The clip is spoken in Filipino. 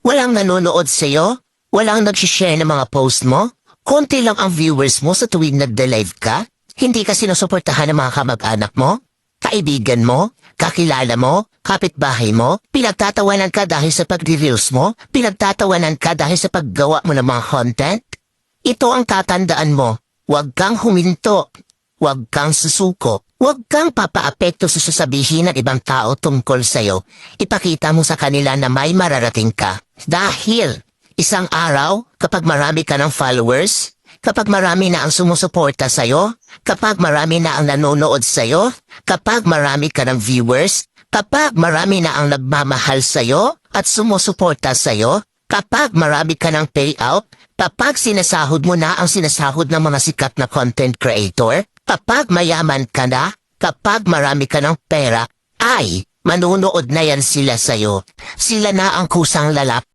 Walang nanonood sa'yo? Walang nag-share ng mga post mo? Konti lang ang viewers mo sa tuwing nagda-live ka? Hindi ka sinusuportahan ng mga kamag-anak mo? Kaibigan mo? Kakilala mo? Kapitbahay mo? Pinagtatawanan ka dahil sa pagre-reels mo? Pinagtatawanan ka dahil sa paggawa mo ng mga content? Ito ang tatandaan mo. Huwag kang huminto. Huwag kang susuko. Huwag kang papaapekto sa sasabihin ng ibang tao tungkol sa'yo. Ipakita mo sa kanila na may mararating ka. Dahil isang araw, kapag marami ka ng followers, kapag marami na ang sumusuporta sa'yo, kapag marami na ang nanonood sa'yo, kapag marami ka ng viewers, kapag marami na ang nagmamahal sa'yo at sumusuporta sa'yo, kapag marami ka ng payout, kapag sinasahod mo na ang sinasahod ng mga sikat na content creator, kapag mayaman ka na, kapag marami ka ng pera, ay manunood na yan sila sa'yo. Sila na ang kusang lalapit